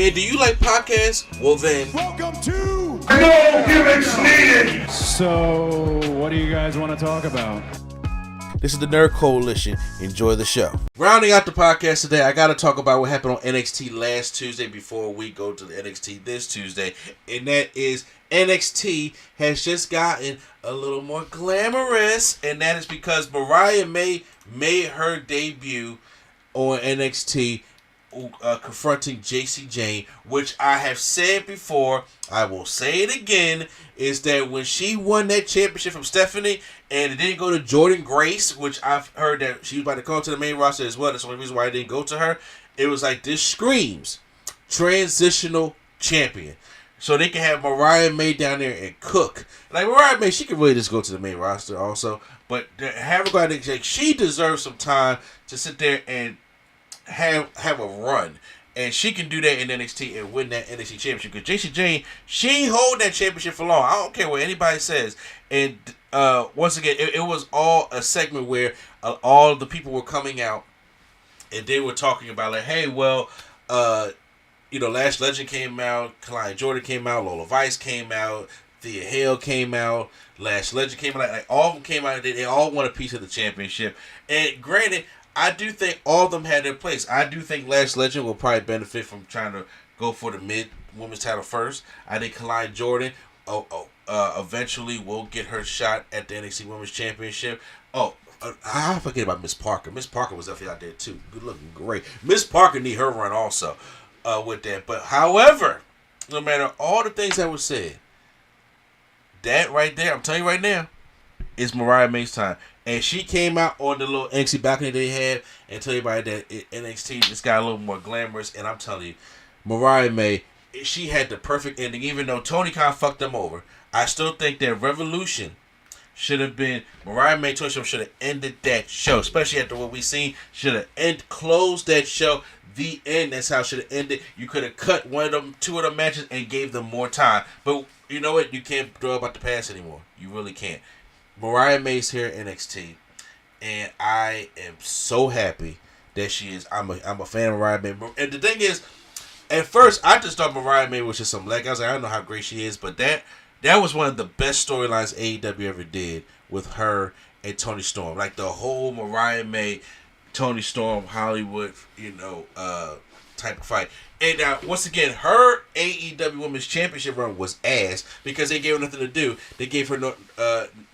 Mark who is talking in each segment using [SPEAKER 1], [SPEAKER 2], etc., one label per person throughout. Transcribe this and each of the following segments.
[SPEAKER 1] Man, do you like podcasts? Well then,
[SPEAKER 2] welcome to
[SPEAKER 3] No Gimmicks Needed!
[SPEAKER 2] So, what do you guys want to talk about?
[SPEAKER 1] this is the Nerd Coalition. Enjoy the show. Rounding out the podcast today, I got to talk about what happened on NXT last Tuesday before we go to the NXT this Tuesday. And that is NXT has just gotten a little more glamorous. And that is because Mariah made her debut on NXT confronting JC Jane, which I have said before, I will say it again, is that when she won that championship from Stephanie and it didn't go to Jordan Grace, which I've heard that she was about to come to the main roster as well, that's the only reason why I didn't go to her, it was like, this screams transitional champion. So they can have Mariah May down there and cook. Like, Mariah May, she could really just go to the main roster also, but have her go out there, like, she deserves some time to sit there and have a run, and she can do that in NXT and win that NXT championship. Because JC Jane, she ain't hold that championship for long. I don't care what anybody says. And once again, it was all a segment where all the people were coming out and they were talking about like, hey, well, Lash Legend came out, Kalani Jordan came out, Lola Vice came out, Thea Hale came out, Lash Legend came out, like all of them came out, and they all want a piece of the championship. And granted, I do think all of them had their place. I do think Lash Legend will probably benefit from trying to go for the mid-women's title first. I think Kalani Jordan eventually will get her shot at the NXT Women's Championship. I forget about Miss Parker. Miss Parker was definitely out there too. Good looking, great. Miss Parker need her run also with that. But however, no matter all the things that were said, that right there, I'm telling you right now, is Mariah May's time. And she came out on the little NXT balcony they had and tell everybody that NXT just got a little more glamorous. And I'm telling you, Mariah May, she had the perfect ending. Even though Tony Khan fucked them over, I still think that Revolution should have been, Mariah May, Tony Khan should have ended that show. Especially after what we seen, should have closed that show. The end, that's how it should have ended. You could have cut two of them matches and gave them more time. But you know what? You can't throw about the past anymore. You really can't. Mariah May's here at NXT, and I am so happy that she is. I'm a fan of Mariah May. And the thing is, at first, I just thought Mariah May was just some leg. I was like, I don't know how great she is, but that was one of the best storylines AEW ever did with her and Toni Storm. Like the whole Mariah May, Toni Storm, Hollywood, type of fight. And once again, her AEW Women's Championship run was ass because they gave her nothing to do. They gave her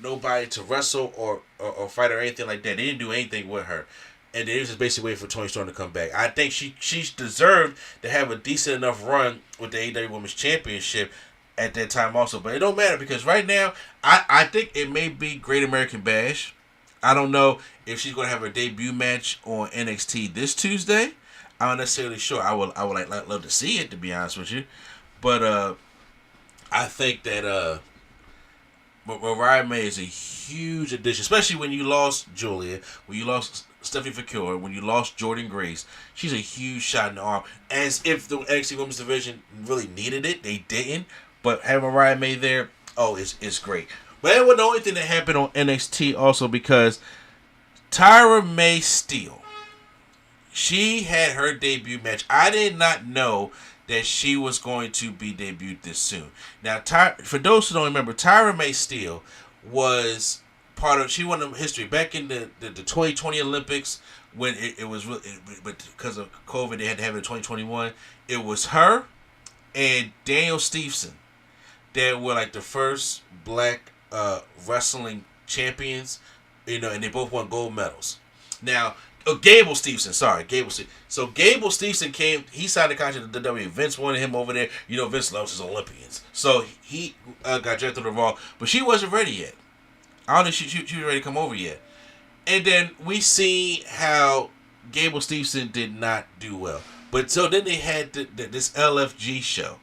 [SPEAKER 1] nobody to wrestle or fight or anything like that. They didn't do anything with her. And they was just basically waiting for Toni Storm to come back. I think she deserved to have a decent enough run with the AEW Women's Championship at that time also. But it don't matter because right now, I think it may be Great American Bash. I don't know if she's going to have her debut match on NXT this Tuesday. I'm not necessarily sure. I would love to see it, to be honest with you, but I think that Mariah May is a huge addition, especially when you lost Julia, when you lost Stephanie Foucault, when you lost Jordan Grace. She's a huge shot in the arm. As if the NXT Women's Division really needed it, they didn't. But having Mariah May there, it's great. But that wasn't the only thing that happened on NXT also because Tyra May Steele. She had her debut match. I did not know that she was going to be debuted this soon. Now, for those who don't remember, Tyra May Steele was she won the history back in the 2020 Olympics when it was really, but because of COVID, they had to have it in 2021. It was her and Daniel Stevenson that were like the first black wrestling champions, and they both won gold medals. Now, Gable Stevenson. So Gable Stevenson came, he signed a contract with the WWE. Vince wanted him over there. Vince loves his Olympians. So he got drafted to the Raw, but she wasn't ready yet. I don't think she was ready to come over yet. And then we see how Gable Stevenson did not do well. But so then they had this LFG show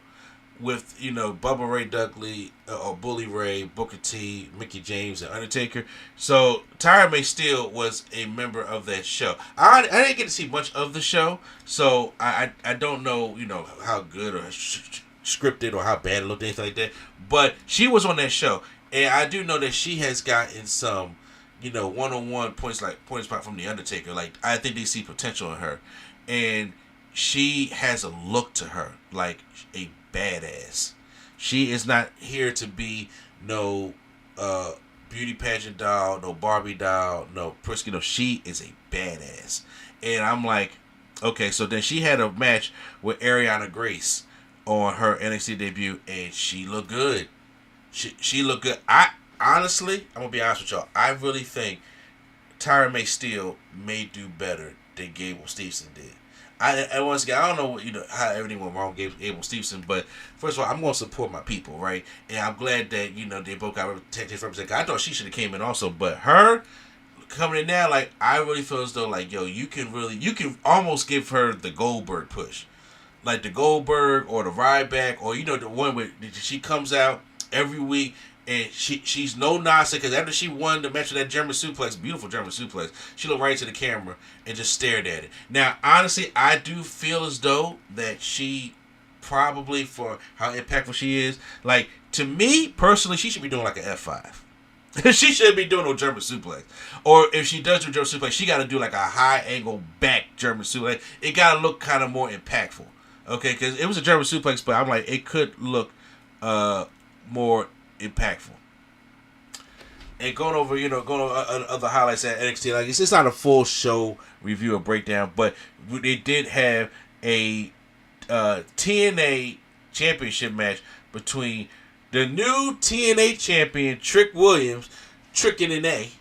[SPEAKER 1] with, Bubba Ray Dudley, or Bully Ray, Booker T, Mickey James, and Undertaker. So Tyra May Steele was a member of that show. I didn't get to see much of the show, so I don't know, how good or scripted or how bad it looked, anything like that. But she was on that show, and I do know that she has gotten some, one-on-one points from the Undertaker. Like, I think they see potential in her. And she has a look to her, like a badass. She is not here to be no beauty pageant doll, no Barbie doll, no Prisky. No, she is a badass. And I'm like, okay, so then she had a match with Ariana Grace on her NXT debut, and she looked good. She looked good. I honestly, I'm gonna be honest with y'all. I really think Tyra May Steele may do better than Gable Steveson did. And once again, I don't know how everything went wrong with Gable Steveson, but first of all, I'm going to support my people, right? And I'm glad that they both got represented. I thought she should have came in also, but her coming in now, like, I really feel as though, like, yo, you can almost give her the Goldberg push, like the Goldberg or the Ryback, or the one where she comes out every week. And she's no nonsense, because after she won the match with that German suplex, beautiful German suplex, she looked right to the camera and just stared at it. Now, honestly, I do feel as though that she probably, for how impactful she is, like, to me, personally, she should be doing like an F5. She shouldn't be doing no German suplex. Or if she does do German suplex, she got to do like a high angle back German suplex. It got to look kind of more impactful. Okay, because it was a German suplex, but I'm like, it could look more impactful. And going over other highlights at NXT, like it's not a full show review or breakdown, but they did have a TNA championship match between the new TNA champion Trick Williams, Trickin' an A,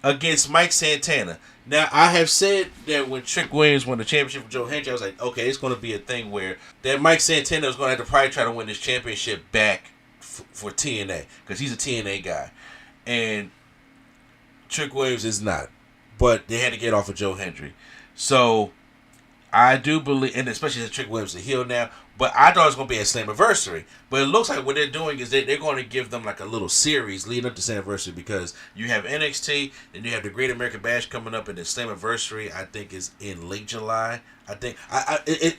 [SPEAKER 1] against Mike Santana. Now, I have said that when Trick Williams won the championship for Joe Hendry, I was like, okay, it's going to be a thing where that Mike Santana is going to have to probably try to win this championship back for TNA, because he's a TNA guy, and Trick Williams is not, but they had to get off of Joe Hendry. So I do believe, and especially since Trick Williams is a heel now, but I thought it was going to be a Slammiversary, but it looks like what they're doing is they're going to give them like a little series leading up to Slammiversary, because you have NXT, then you have the Great American Bash coming up, and the Slammiversary I think is in late July, I think,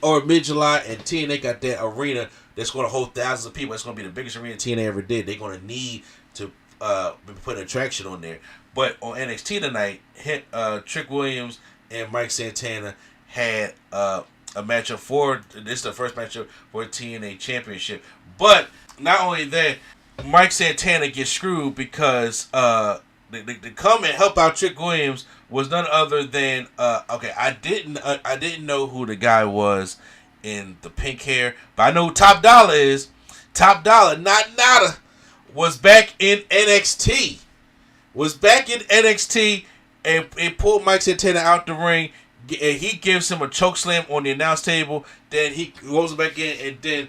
[SPEAKER 1] or mid-July, and TNA got that arena that's going to hold thousands of people. It's going to be the biggest arena TNA ever did. They're going to need to put an attraction on there. But on NXT tonight, Trick Williams and Mike Santana had a matchup for, this is the first matchup for TNA Championship. But not only that, Mike Santana gets screwed because to come and help out Trick Williams was none other than I didn't know who the guy was in the pink hair, but I know who Top Dollar is. Top Dollar, not Nada, was back in NXT. And pulled Mike Santana out the ring. And he gives him a choke slam on the announce table. Then he goes back in, and then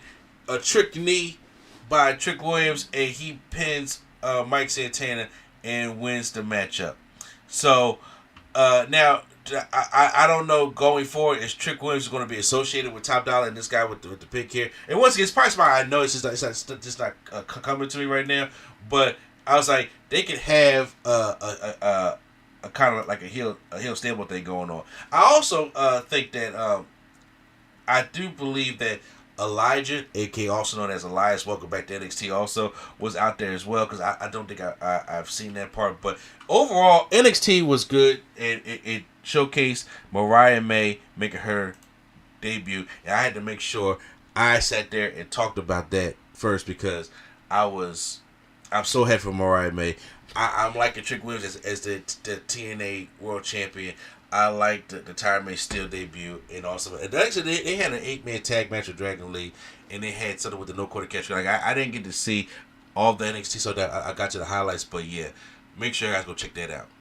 [SPEAKER 1] a trick knee by Trick Williams, and he pins Mike Santana and wins the matchup. So now, I don't know going forward, is Trick Williams going to be associated with Top Dollar and this guy with the pink hair? And once again, it's probably smart. I know it's just not coming to me right now, but I was like, they could have a kind of like a heel stable thing going on. I also think that I do believe that Elijah, aka also known as Elias, welcome back to NXT, also was out there as well, because I don't think I've seen that part. But overall, NXT was good, and it showcased Mariah May making her debut, and I had to make sure I sat there and talked about that first, because I'm so happy for Mariah May. I'm liking Trick Williams as the TNA World Champion. I liked the Tyra May Steele debut, and also, and actually they had an 8-man tag match with Dragon Lee, and they had something with the no quarter catch. Like I didn't get to see all the NXT, so that I got to the highlights. But yeah, make sure you guys go check that out.